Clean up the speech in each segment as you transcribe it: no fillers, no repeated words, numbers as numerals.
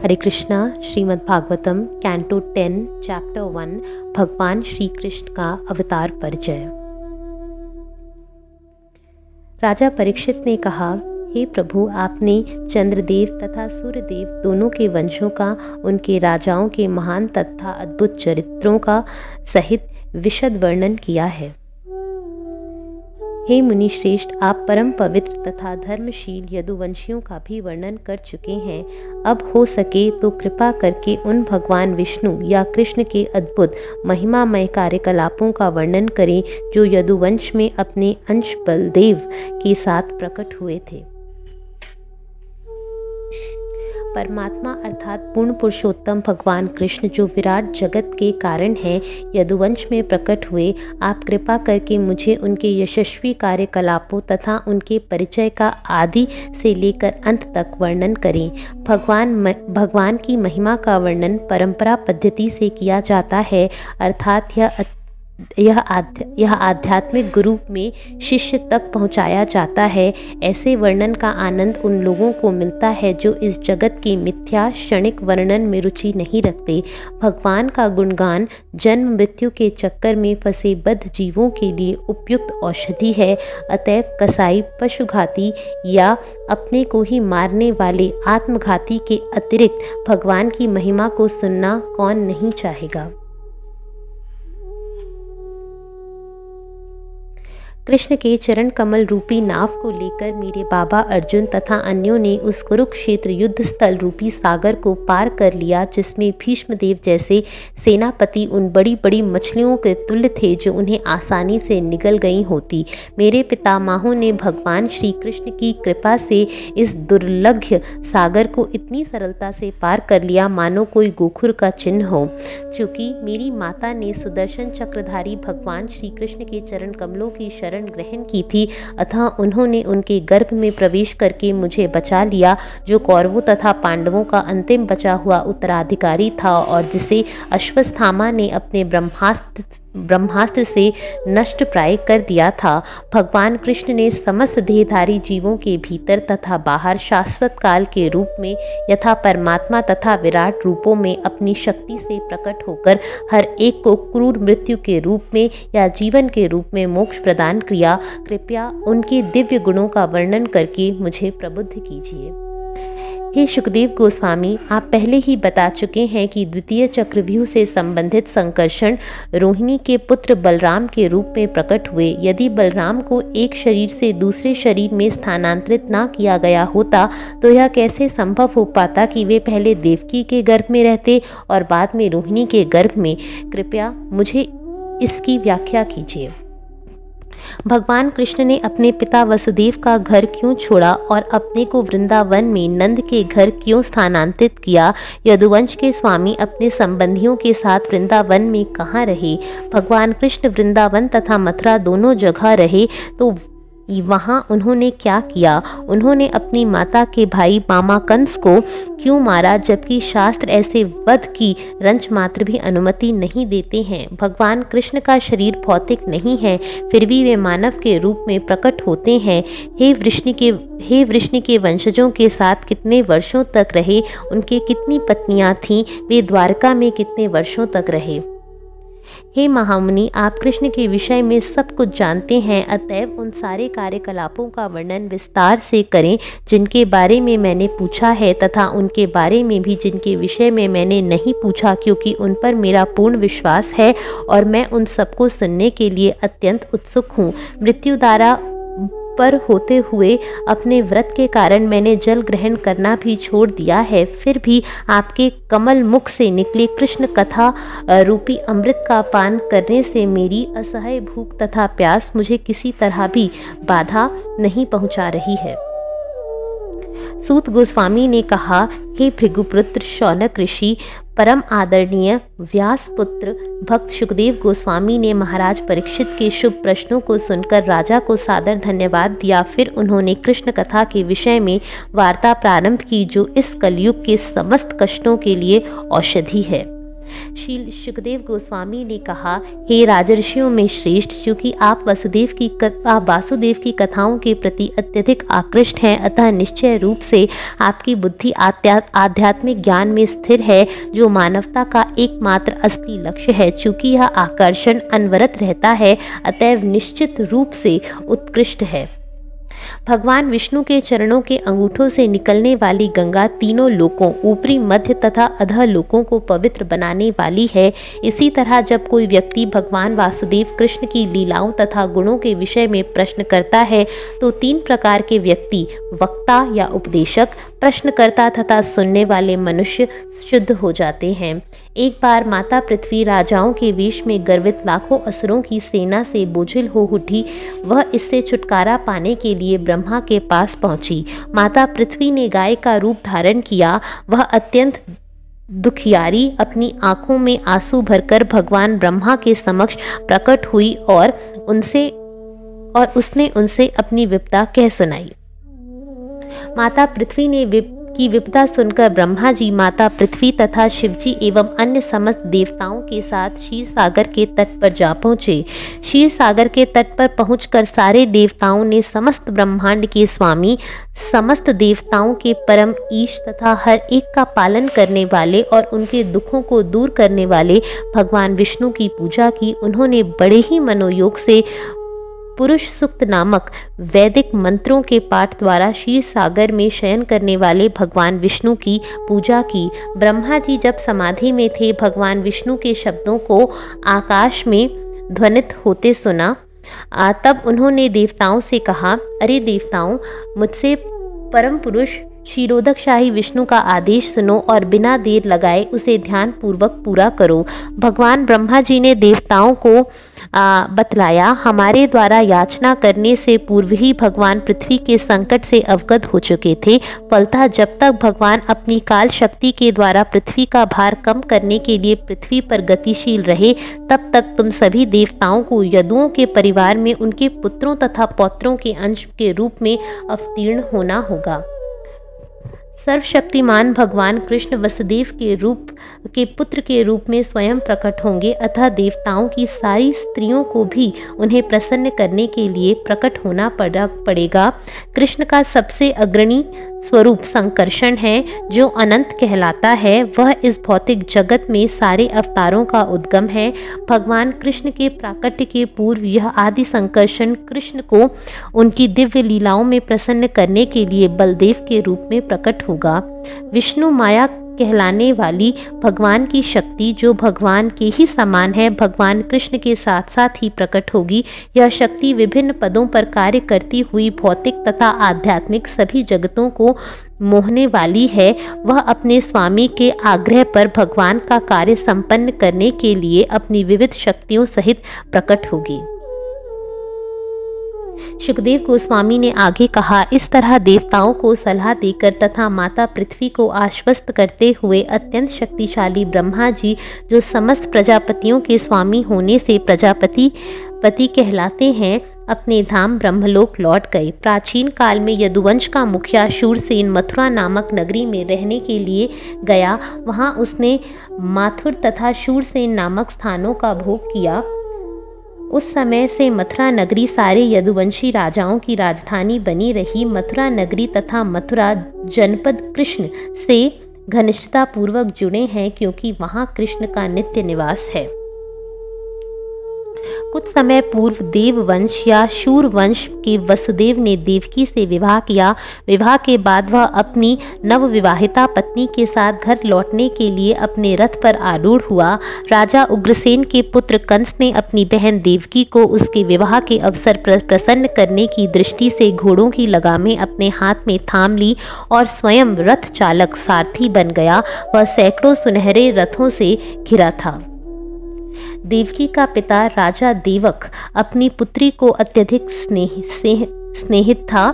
हरे Krishna. Shrimad Bhagavatam canto 10 chapter 1 भगवान श्री कृष्ण का अवतार परिचय। राजा परीक्षित ने कहा, हे प्रभु, आपने चंद्रदेव तथा सूर्यदेव दोनों के वंशों का, उनके राजाओं के महान तथा अद्भुत चरित्रों का सहित विशद वर्णन किया है। हे मुनि श्रेष्ठ, आप परम पवित्र तथा धर्मशील यदुवंशियों का भी वर्णन कर चुके हैं। अब हो सके तो कृपा करके उन भगवान विष्णु या कृष्ण के अद्भुत महिमामय कार्यकलापों का वर्णन करें जो यदुवंश में अपने अंश बलदेव के साथ प्रकट हुए थे। परमात्मा अर्थात पूर्ण पुरुषोत्तम भगवान कृष्ण जो विराट जगत के कारण हैं, यदुवंश में प्रकट हुए। आप कृपा करके मुझे उनके यशस्वी कार्यकलापों तथा उनके परिचय का आदि से लेकर अंत तक वर्णन करें। भगवान की महिमा का वर्णन परंपरा पद्धति से किया जाता है, अर्थात यह आध्यात्मिक गुरु में शिष्य तक पहुंचाया जाता है। ऐसे वर्णन का आनंद उन लोगों को मिलता है जो इस जगत की मिथ्या क्षणिक वर्णन में रुचि नहीं रखते। भगवान का गुणगान जन्म मृत्यु के चक्कर में फंसे बद्ध जीवों के लिए उपयुक्त औषधि है। अतएव कसाई, पशुघाती या अपने को ही मारने वाले आत्मघाती के अतिरिक्त भगवान की महिमा को सुनना कौन नहीं चाहेगा। कृष्ण के चरण कमल रूपी नाव को लेकर मेरे बाबा अर्जुन तथा अन्यों ने उस कुरुक्षेत्र युद्ध स्थल रूपी सागर को पार कर लिया, जिसमें भीष्मदेव जैसे सेनापति उन बड़ी बड़ी मछलियों के तुल्य थे जो उन्हें आसानी से निगल गई होती। मेरे पितामहों ने भगवान श्री कृष्ण की कृपा से इस दुर्लभ सागर को इतनी सरलता से पार कर लिया मानो कोई गोखुर का चिन्ह हो। चूँकि मेरी माता ने सुदर्शन चक्रधारी भगवान श्री कृष्ण के चरण कमलों की ग्रहण की थी, अतः उन्होंने उनके गर्भ में प्रवेश करके मुझे बचा लिया, जो कौरवों तथा पांडवों का अंतिम बचा हुआ उत्तराधिकारी था और जिसे अश्वत्थामा ने अपने ब्रह्मास्त्र से नष्ट प्राय कर दिया था। भगवान कृष्ण ने समस्त देहधारी जीवों के भीतर तथा बाहर शाश्वत काल के रूप में यथा परमात्मा तथा विराट रूपों में अपनी शक्ति से प्रकट होकर हर एक को क्रूर मृत्यु के रूप में या जीवन के रूप में मोक्ष प्रदान किया। कृपया उनके दिव्य गुणों का वर्णन करके मुझे प्रबुद्ध कीजिए। हे सुखदेव गोस्वामी, आप पहले ही बता चुके हैं कि द्वितीय चक्रव्यूह से संबंधित संकर्षण रोहिणी के पुत्र बलराम के रूप में प्रकट हुए। यदि बलराम को एक शरीर से दूसरे शरीर में स्थानांतरित न किया गया होता तो यह कैसे संभव हो पाता कि वे पहले देवकी के गर्भ में रहते और बाद में रोहिणी के गर्भ में। कृपया मुझे इसकी व्याख्या कीजिए। भगवान कृष्ण ने अपने पिता वसुदेव का घर क्यों छोड़ा और अपने को वृंदावन में नंद के घर क्यों स्थानांतरित किया? यदुवंश के स्वामी अपने संबंधियों के साथ वृंदावन में कहाँ रहे? भगवान कृष्ण वृंदावन तथा मथुरा दोनों जगह रहे तो वहाँ उन्होंने क्या किया? उन्होंने अपनी माता के भाई मामा कंस को क्यों मारा, जबकि शास्त्र ऐसे वध की रंच मात्र भी अनुमति नहीं देते हैं? भगवान कृष्ण का शरीर भौतिक नहीं है, फिर भी वे मानव के रूप में प्रकट होते हैं। हे वृष्णि के वंशजों के साथ कितने वर्षों तक रहे? उनके कितनी पत्नियां थीं? वे द्वारका में कितने वर्षों तक रहे? हे महामुनि, आप कृष्ण के विषय में सब कुछ जानते हैं, अतएव उन सारे कार्यकलापों का वर्णन विस्तार से करें जिनके बारे में मैंने पूछा है तथा उनके बारे में भी जिनके विषय में मैंने नहीं पूछा, क्योंकि उन पर मेरा पूर्ण विश्वास है और मैं उन सबको सुनने के लिए अत्यंत उत्सुक हूँ। मृत्यु द्वारा पर होते हुए अपने व्रत के कारण मैंने जल ग्रहण करना भी छोड़ दिया है, फिर भी आपके कमल मुख से निकले कृष्ण कथा रूपी अमृत का पान करने से मेरी असह्य भूख तथा प्यास मुझे किसी तरह भी बाधा नहीं पहुंचा रही है। सूत गोस्वामी ने कहा, हे भृगुपुत्र शौनक ऋषि, परम आदरणीय व्यास पुत्र भक्त सुखदेव गोस्वामी ने महाराज परीक्षित के शुभ प्रश्नों को सुनकर राजा को सादर धन्यवाद दिया। फिर उन्होंने कृष्ण कथा के विषय में वार्ता प्रारंभ की जो इस कलयुग के समस्त कष्टों के लिए औषधि है। श्री सुखदेव गोस्वामी ने कहा, हे राजर्षियों में श्रेष्ठ, क्योंकि आप वासुदेव की कथाओं के प्रति अत्यधिक आकृष्ट हैं, अतः निश्चय रूप से आपकी बुद्धि आध्यात्मिक ज्ञान में स्थिर है, जो मानवता का एकमात्र असली लक्ष्य है। चूंकि यह आकर्षण अनवरत रहता है, अतएव निश्चित रूप से उत्कृष्ट है। भगवान विष्णु के चरणों के अंगूठों से निकलने वाली गंगा तीनों लोकों, ऊपरी, मध्य तथा अधः लोकों को पवित्र बनाने वाली है। इसी तरह जब कोई व्यक्ति भगवान वासुदेव कृष्ण की लीलाओं तथा गुणों के विषय में प्रश्न करता है, तो 3 प्रकार के व्यक्ति, वक्ता या उपदेशक, प्रश्नकर्ता तथा सुनने वाले मनुष्य शुद्ध हो जाते हैं। एक बार माता पृथ्वी राजाओं के वेश में गर्वित लाखों असुरों की सेना से बोझिल हो उठी। वह इससे छुटकारा पाने के लिए ब्रह्मा के पास पहुंची। माता पृथ्वी ने गाय का रूप धारण किया। वह अत्यंत दुखियारी अपनी आंखों में आंसू भरकर भगवान ब्रह्मा के समक्ष प्रकट हुई और उसने उनसे अपनी विपदा कह सुनाई। माता पृथ्वी ने की विपदा सुनकर ब्रह्मा जी, माता पृथ्वी तथा शिवजी एवं अन्य समस्त देवताओं के साथ क्षीर सागर के तट पर जा पहुँचे। क्षीर सागर के तट पर पहुंचकर सारे देवताओं ने समस्त ब्रह्मांड के स्वामी, समस्त देवताओं के परम ईश तथा हर एक का पालन करने वाले और उनके दुखों को दूर करने वाले भगवान विष्णु की पूजा की। उन्होंने बड़े ही मनोयोग से पुरुष सूक्त नामक वैदिक मंत्रों के पाठ द्वारा क्षीर सागर में शयन करने वाले भगवान विष्णु की पूजा की। ब्रह्मा जी जब समाधि में थे, भगवान विष्णु के शब्दों को आकाश में ध्वनित होते सुना। तब उन्होंने देवताओं से कहा, अरे देवताओं, मुझसे परम पुरुष क्षीरोदकशाही विष्णु का आदेश सुनो और बिना देर लगाए उसे ध्यान पूर्वक पूरा करो। भगवान ब्रह्मा जी ने देवताओं को बतलाया, हमारे द्वारा याचना करने से पूर्व ही भगवान पृथ्वी के संकट से अवगत हो चुके थे। फलतः जब तक भगवान अपनी काल शक्ति के द्वारा पृथ्वी का भार कम करने के लिए पृथ्वी पर गतिशील रहे, तब तक तुम सभी देवताओं को यदुओं के परिवार में उनके पुत्रों तथा पौत्रों के अंश के रूप में अवतीर्ण होना होगा। सर्वशक्तिमान भगवान कृष्ण वसुदेव के पुत्र के रूप में स्वयं प्रकट होंगे, अतः देवताओं की सारी स्त्रियों को भी उन्हें प्रसन्न करने के लिए प्रकट होना पड़ेगा। कृष्ण का सबसे अग्रणी स्वरूप संकर्षण है, जो अनंत कहलाता है। वह इस भौतिक जगत में सारे अवतारों का उद्गम है। भगवान कृष्ण के प्राकट्य के पूर्व यह आदि संकर्षण कृष्ण को उनकी दिव्य लीलाओं में प्रसन्न करने के लिए बलदेव के रूप में प्रकट होगा। विष्णु माया कहलाने वाली भगवान की शक्ति, जो भगवान के ही समान है, भगवान कृष्ण के साथ साथ ही प्रकट होगी। यह शक्ति विभिन्न पदों पर कार्य करती हुई भौतिक तथा आध्यात्मिक सभी जगतों को मोहने वाली है। वह अपने स्वामी के आग्रह पर भगवान का कार्य संपन्न करने के लिए अपनी विविध शक्तियों सहित प्रकट होगी। सुखदेव गोस्वामी ने आगे कहा, इस तरह देवताओं को सलाह देकर तथा माता पृथ्वी को आश्वस्त करते हुए अत्यंत शक्तिशाली ब्रह्मा जी, जो समस्त प्रजापतियों के स्वामी होने से पति कहलाते हैं, अपने धाम ब्रह्मलोक लौट गए। प्राचीन काल में यदुवंश का मुखिया शूरसेन मथुरा नामक नगरी में रहने के लिए गया। वहां उसने माथुर तथा शूरसेन नामक स्थानों का भोग किया। उस समय से मथुरा नगरी सारे यदुवंशी राजाओं की राजधानी बनी रही। मथुरा नगरी तथा मथुरा जनपद कृष्ण से घनिष्ठता पूर्वक जुड़े हैं, क्योंकि वहां कृष्ण का नित्य निवास है। कुछ समय पूर्व देववंश या शूरवंश के वसुदेव ने देवकी से विवाह किया। विवाह के बाद वह अपनी नवविवाहिता पत्नी के साथ घर लौटने के लिए अपने रथ पर आरूढ़ हुआ। राजा उग्रसेन के पुत्र कंस ने अपनी बहन देवकी को उसके विवाह के अवसर पर प्रसन्न करने की दृष्टि से घोड़ों की लगामें अपने हाथ में थाम ली और स्वयं रथ चालक सारथी बन गया। वह सैकड़ों सुनहरे रथों से घिरा था। देवकी का पिता राजा देवक अपनी पुत्री को अत्यधिक स्नेहित था।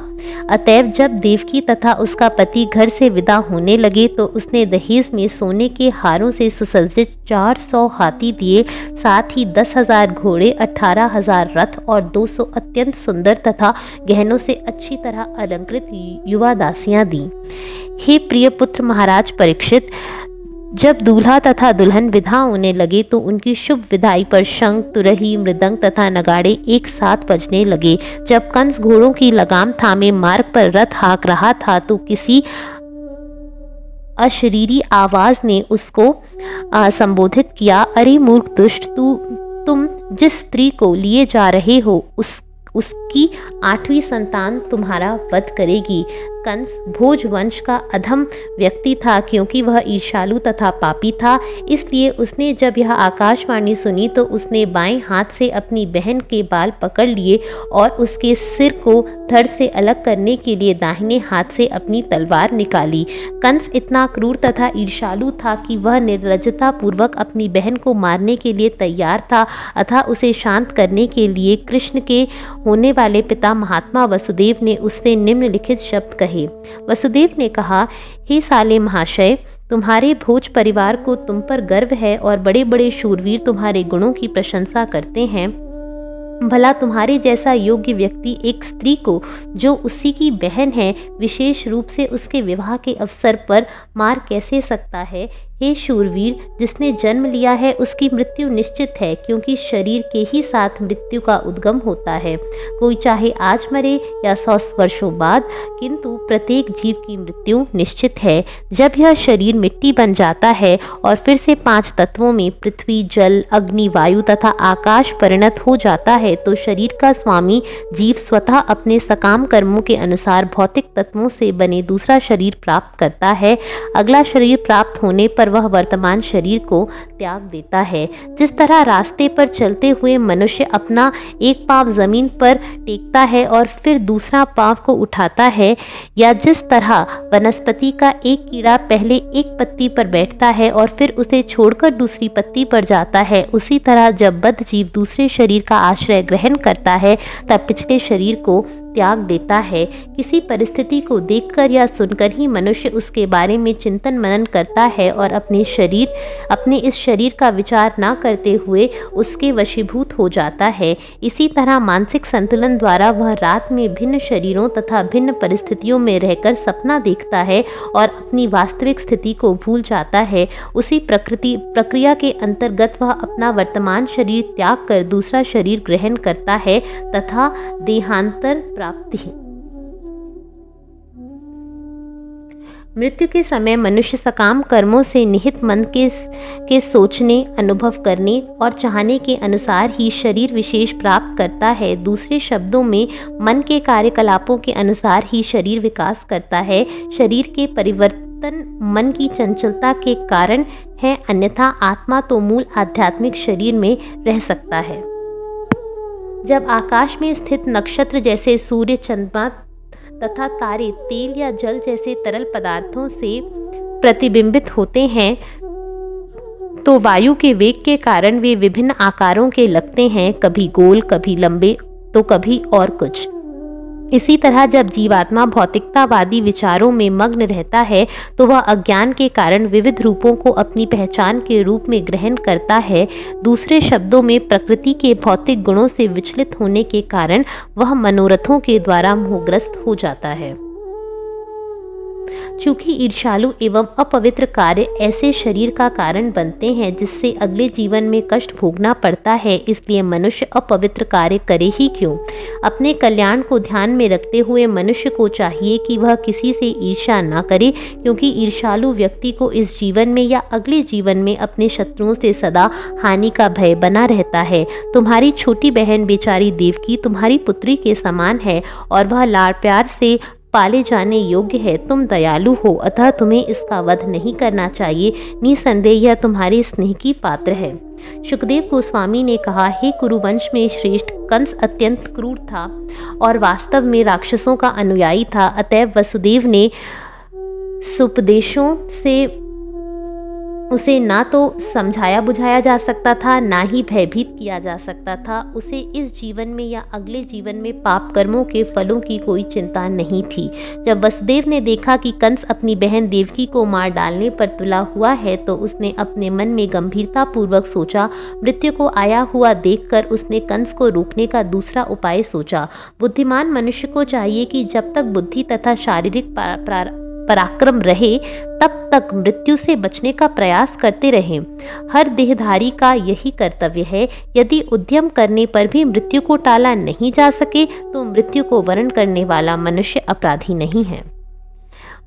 अतएव जब देवकी तथा उसका पति घर से विदा होने लगे, तो उसने दहेज में सोने के हारों से सुसज्जित 400 हाथी दिए, साथ ही 10,000 घोड़े, 18,000 रथ और 200 अत्यंत सुंदर तथा गहनों से अच्छी तरह अलंकृत युवा दासियां दी। हे प्रिय पुत्र महाराज परीक्षित, जब दूल्हा तथा दुल्हन विदा होने लगे तो उनकी शुभ विदाई पर शंख, तुरही, मृदंग तथा नगाड़े एक साथ बजने लगे। जब कंस घोड़ों की लगाम थामे मार्ग पर रथ हाँक रहा था तो किसी अशरीरी आवाज ने उसको संबोधित किया, अरे मूर्ख दुष्ट, तुम जिस स्त्री को लिए जा रहे हो उसकी 8वीं संतान तुम्हारा वध करेगी। कंस भोज वंश का अधम व्यक्ति था, क्योंकि वह ईर्ष्यालु तथा पापी था। इसलिए उसने जब यह आकाशवाणी सुनी तो उसने बाएं हाथ से अपनी बहन के बाल पकड़ लिए और उसके सिर को धड़ से अलग करने के लिए दाहिने हाथ से अपनी तलवार निकाली। कंस इतना क्रूर तथा ईर्ष्यालु था कि वह निर्लज्जता पूर्वक अपनी बहन को मारने के लिए तैयार था। अतः उसे शांत करने के लिए कृष्ण के होने वाले पिता महात्मा वसुदेव ने उससे निम्नलिखित शब्द कहे। वसुदेव ने कहा, हे साले महाशय, तुम्हारे भोज परिवार को तुम पर गर्व है और बड़े बड़े शूरवीर तुम्हारे गुणों की प्रशंसा करते हैं। भला तुम्हारे जैसा योग्य व्यक्ति एक स्त्री को जो उसी की बहन है विशेष रूप से उसके विवाह के अवसर पर मार कैसे सकता है? हे शूरवीर, जिसने जन्म लिया है उसकी मृत्यु निश्चित है, क्योंकि शरीर के ही साथ मृत्यु का उद्गम होता है। कोई चाहे आज मरे या 100 वर्षों बाद, किंतु प्रत्येक जीव की मृत्यु निश्चित है। जब यह शरीर मिट्टी बन जाता है और फिर से 5 तत्वों में पृथ्वी, जल, अग्नि, वायु तथा आकाश परिणत हो जाता है तो शरीर का स्वामी जीव स्वतः अपने सकाम कर्मों के अनुसार भौतिक तत्वों से बने दूसरा शरीर प्राप्त करता है। अगला शरीर प्राप्त होने पर वह वर्तमान शरीर को त्याग देता है। जिस तरह रास्ते पर चलते हुए मनुष्य अपना एक पांव जमीन पर टेकता है और फिर दूसरा पांव को उठाता है, या जिस तरह वनस्पति का एक कीड़ा पहले एक पत्ती पर बैठता है और फिर उसे छोड़कर दूसरी पत्ती पर जाता है, उसी तरह जब बद्ध जीव दूसरे शरीर का आश्रय ग्रहण करता है तब पिछले शरीर को त्याग देता है। किसी परिस्थिति को देखकर या सुनकर ही मनुष्य उसके बारे में चिंतन मनन करता है और अपने इस शरीर का विचार न करते हुए उसके वशीभूत हो जाता है। इसी तरह मानसिक संतुलन द्वारा वह रात में भिन्न शरीरों तथा भिन्न परिस्थितियों में रहकर सपना देखता है और अपनी वास्तविक स्थिति को भूल जाता है। उसी प्रक्रिया के अंतर्गत वह अपना वर्तमान शरीर त्याग कर दूसरा शरीर ग्रहण करता है तथा देहांतर प्राप्ति। मृत्यु के समय मनुष्य सकाम कर्मों से निहित मन के सोचने, अनुभव करने और चाहने के अनुसार ही शरीर विशेष प्राप्त करता है। दूसरे शब्दों में मन के कार्यकलापों के अनुसार ही शरीर विकास करता है। शरीर के परिवर्तन मन की चंचलता के कारण है, अन्यथा आत्मा तो मूल आध्यात्मिक शरीर में रह सकता है। जब आकाश में स्थित नक्षत्र जैसे सूर्य, चंद्रमा तथा तारे तेल या जल जैसे तरल पदार्थों से प्रतिबिंबित होते हैं तो वायु के वेग के कारण वे विभिन्न आकारों के लगते हैं, कभी गोल, कभी लंबे तो कभी और कुछ। इसी तरह जब जीवात्मा भौतिकतावादी विचारों में मग्न रहता है तो वह अज्ञान के कारण विविध रूपों को अपनी पहचान के रूप में ग्रहण करता है। दूसरे शब्दों में प्रकृति के भौतिक गुणों से विचलित होने के कारण वह मनोरथों के द्वारा मोहग्रस्त हो जाता है। चूंकि ईर्ष्यालु एवं अपवित्र कार्य ऐसे शरीर का कारण बनते हैं जिससे अगले जीवन में कष्ट भोगना पड़ता है, इसलिए मनुष्य अपवित्र कार्य करे ही क्यों। अपने कल्याण को ध्यान में रखते हुए मनुष्य को चाहिए कि वह किसी से ईर्ष्या न करे, क्योंकि ईर्ष्यालु व्यक्ति को इस जीवन में या अगले जीवन में अपने शत्रुओं से सदा हानि का भय बना रहता है। तुम्हारी छोटी बहन बेचारी देवकी तुम्हारी पुत्री के समान है और वह लाड़ प्यार से पाले जाने योग्य है। तुम दयालु हो, अतः तुम्हें इसका वध नहीं करना चाहिए। निसंदेह यह तुम्हारे स्नेह की पात्र है। शुकदेव गोस्वामी ने कहा, हे कुरुवंश में श्रेष्ठ, कंस अत्यंत क्रूर था और वास्तव में राक्षसों का अनुयायी था। अतएव वसुदेव ने सुपदेशों से उसे ना तो समझाया बुझाया जा सकता था, ना ही भयभीत किया जा सकता था। उसे इस जीवन में या अगले जीवन में पाप कर्मों के फलों की कोई चिंता नहीं थी। जब वसुदेव ने देखा कि कंस अपनी बहन देवकी को मार डालने पर तुला हुआ है तो उसने अपने मन में गंभीरता पूर्वक सोचा। मृत्यु को आया हुआ देखकर उसने कंस को रोकने का दूसरा उपाय सोचा। बुद्धिमान मनुष्य को चाहिए कि जब तक बुद्धि तथा शारीरिक पराक्रम रहे तब तक मृत्यु से बचने का प्रयास करते रहें। हर देहधारी का यही कर्तव्य है। यदि उद्यम करने पर भी मृत्यु को टाला नहीं जा सके तो मृत्यु को वरण करने वाला मनुष्य अपराधी नहीं है।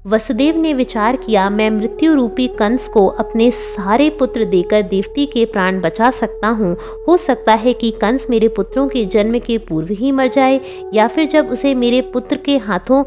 वसुदेव ने विचार किया, मैं मृत्यु रूपी कंस को अपने सारे पुत्र देकर देवकी के प्राण बचा सकता हूँ। हो सकता है कि कंस मेरे पुत्रों के जन्म के पूर्व ही मर जाए, या फिर जब उसे मेरे पुत्र के हाथों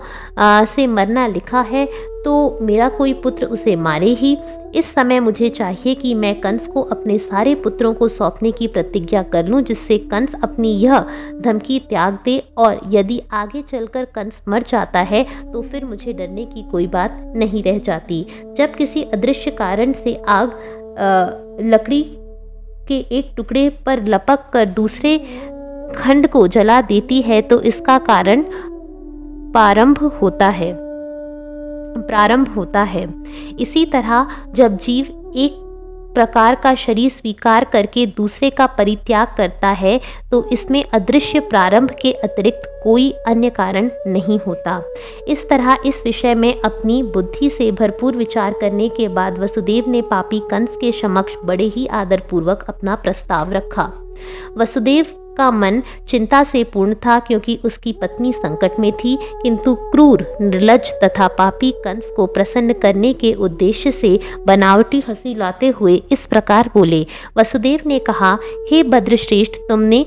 से मरना लिखा है तो मेरा कोई पुत्र उसे मारे ही। इस समय मुझे चाहिए कि मैं कंस को अपने सारे पुत्रों को सौंपने की प्रतिज्ञा कर लूं, जिससे कंस अपनी यह धमकी त्याग दे, और यदि आगे चलकर कंस मर जाता है तो फिर मुझे डरने की कोई बात नहीं रह जाती। जब किसी अदृश्य कारण से आग लकड़ी के एक टुकड़े पर लपक कर दूसरे खंड को जला देती है तो इसका कारण प्रारंभ होता है। इसी तरह जब जीव एक प्रकार का शरीर स्वीकार करके दूसरे का परित्याग करता है तो इसमें अदृश्य प्रारंभ के अतिरिक्त कोई अन्य कारण नहीं होता। इस तरह इस विषय में अपनी बुद्धि से भरपूर विचार करने के बाद वसुदेव ने पापी कंस के समक्ष बड़े ही आदरपूर्वक अपना प्रस्ताव रखा। वसुदेव का मन चिंता से पूर्ण था, क्योंकि उसकी पत्नी संकट में थी, किंतु क्रूर, निर्लज्ज तथा पापी कंस को प्रसन्न करने के उद्देश्य से बनावटी हंसी लाते हुए इस प्रकार बोले। वसुदेव ने कहा, हे भद्रश्रेष्ठ, तुमने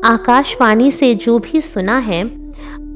आकाशवाणी से जो भी सुना है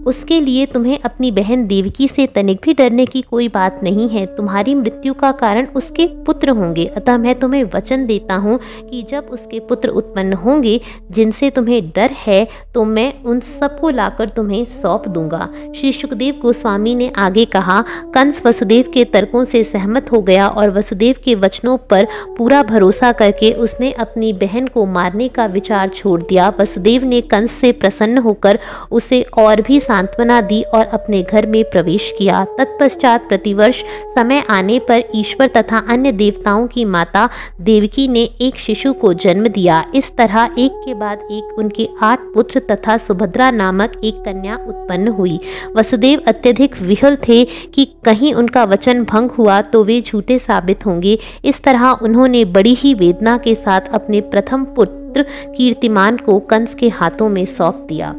उसके लिए तुम्हें अपनी बहन देवकी से तनिक भी डरने की कोई बात नहीं है। तुम्हारी मृत्यु का कारण उसके पुत्र होंगे, अतः मैं तुम्हें वचन देता हूँ कि जब उसके पुत्र उत्पन्न होंगे जिनसे तुम्हें डर है तो मैं उन सबको लाकर तुम्हें सौंप दूंगा। श्री सुखदेव गोस्वामी ने आगे कहा, कंस वसुदेव के तर्कों से सहमत हो गया और वसुदेव के वचनों पर पूरा भरोसा करके उसने अपनी बहन को मारने का विचार छोड़ दिया। वसुदेव ने कंस से प्रसन्न होकर उसे और भी सांत्वना दी और अपने घर में प्रवेश किया। तत्पश्चात प्रतिवर्ष समय आने पर ईश्वर तथा अन्य देवताओं की माता देवकी ने एक शिशु को जन्म दिया। इस तरह एक के बाद एक उनके 8 पुत्र तथा सुभद्रा नामक एक कन्या उत्पन्न हुई। वसुदेव अत्यधिक विह्वल थे कि कहीं उनका वचन भंग हुआ तो वे झूठे साबित होंगे। इस तरह उन्होंने बड़ी ही वेदना के साथ अपने प्रथम पुत्र कीर्तिमान को कंस के हाथों में सौंप दिया।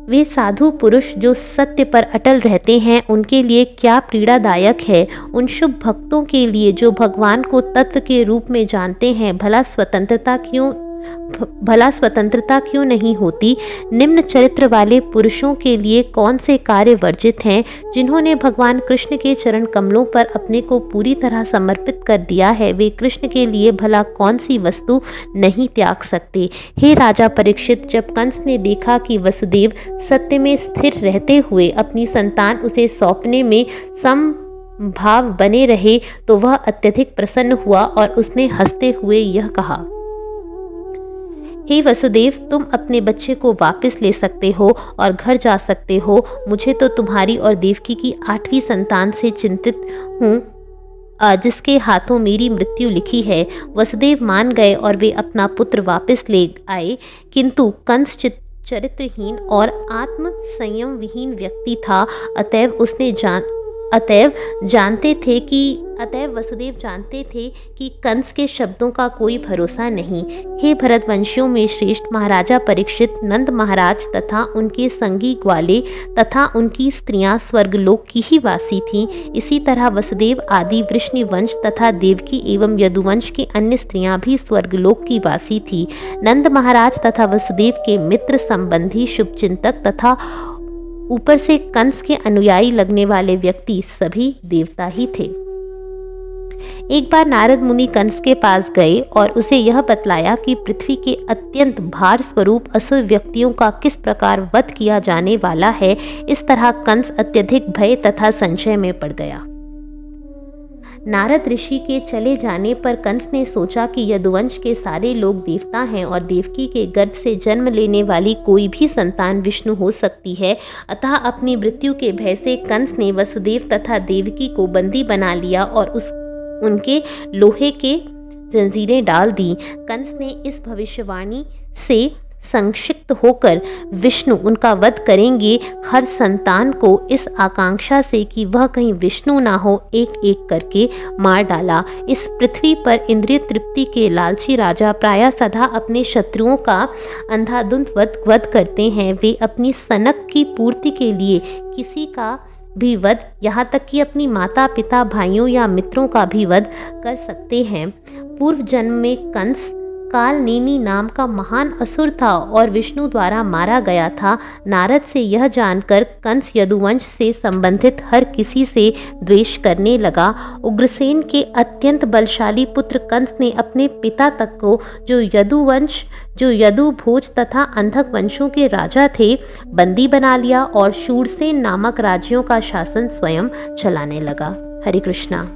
वे साधु पुरुष जो सत्य पर अटल रहते हैं उनके लिए क्या पीड़ादायक है। उन शुभ भक्तों के लिए जो भगवान को तत्व के रूप में जानते हैं, भला स्वतंत्रता क्यों नहीं होती। निम्न चरित्र वाले पुरुषों के लिए कौन से कार्य वर्जित हैं। जिन्होंने भगवान कृष्ण के चरण कमलों पर अपने को पूरी तरह समर्पित कर दिया है, वे कृष्ण के लिए भला कौन सी वस्तु नहीं त्याग सकते। हे राजा परीक्षित, जब कंस ने देखा कि वसुदेव सत्य में स्थिर रहते हुए अपनी संतान उसे सौंपने में समभाव बने रहे तो वह अत्यधिक प्रसन्न हुआ और उसने हंसते हुए यह कहा, हे वसुदेव, तुम अपने बच्चे को वापस ले सकते हो और घर जा सकते हो। मुझे तो तुम्हारी और देवकी की 8वीं संतान से चिंतित हूँ जिसके हाथों मेरी मृत्यु लिखी है। वसुदेव मान गए और वे अपना पुत्र वापस ले आए, किंतु कंस चरित्रहीन और आत्म संयम विहीन व्यक्ति था। अतएव वसुदेव जानते थे कि कंस के शब्दों का कोई भरोसा नहीं। हे भरतवंशियों में श्रेष्ठ महाराजा परीक्षित, नंद महाराज तथा उनके संगी ग्वाले तथा उनकी स्त्रियां स्वर्गलोक की ही वासी थीं। इसी तरह वसुदेव आदि वृष्णिवंश तथा देवकी एवं यदुवंश की अन्य स्त्रियां भी स्वर्गलोक की वासी थी। नंद महाराज तथा वसुदेव के मित्र, संबंधी, शुभचिंतक तथा ऊपर से कंस के अनुयायी लगने वाले व्यक्ति सभी देवता ही थे। एक बार नारद मुनि कंस के पास गए और उसे यह बतलाया कि पृथ्वी के अत्यंत भार स्वरूप असुर व्यक्तियों का किस प्रकार वध किया जाने वाला है। इस तरह कंस अत्यधिक भय तथा संशय में पड़ गया। नारद ऋषि के चले जाने पर कंस ने सोचा कि यदुवंश के सारे लोग देवता हैं और देवकी के गर्भ से जन्म लेने वाली कोई भी संतान विष्णु हो सकती है। अतः अपनी मृत्यु के भय से कंस ने वसुदेव तथा देवकी को बंदी बना लिया और उनके लोहे के जंजीरें डाल दी। कंस ने इस भविष्यवाणी से संक्षिप्त होकर विष्णु उनका वध करेंगे, हर संतान को इस आकांक्षा से कि वह कहीं विष्णु ना हो एक एक करके मार डाला। इस पृथ्वी पर इंद्रिय तृप्ति के लालची राजा प्रायः सदा अपने शत्रुओं का अंधाधुंध वध करते हैं। वे अपनी सनक की पूर्ति के लिए किसी का भी वध, यहाँ तक कि अपनी माता पिता भाइयों या मित्रों का भी वध कर सकते हैं। पूर्व जन्म में कंस कालनेमी नाम का महान असुर था और विष्णु द्वारा मारा गया था। नारद से यह जानकर कंस यदुवंश से संबंधित हर किसी से द्वेष करने लगा। उग्रसेन के अत्यंत बलशाली पुत्र कंस ने अपने पिता तक को, जो यदु भोज तथा अंधक वंशों के राजा थे, बंदी बना लिया और शूरसेन नामक राज्यों का शासन स्वयं चलाने लगा। हरे कृष्णा।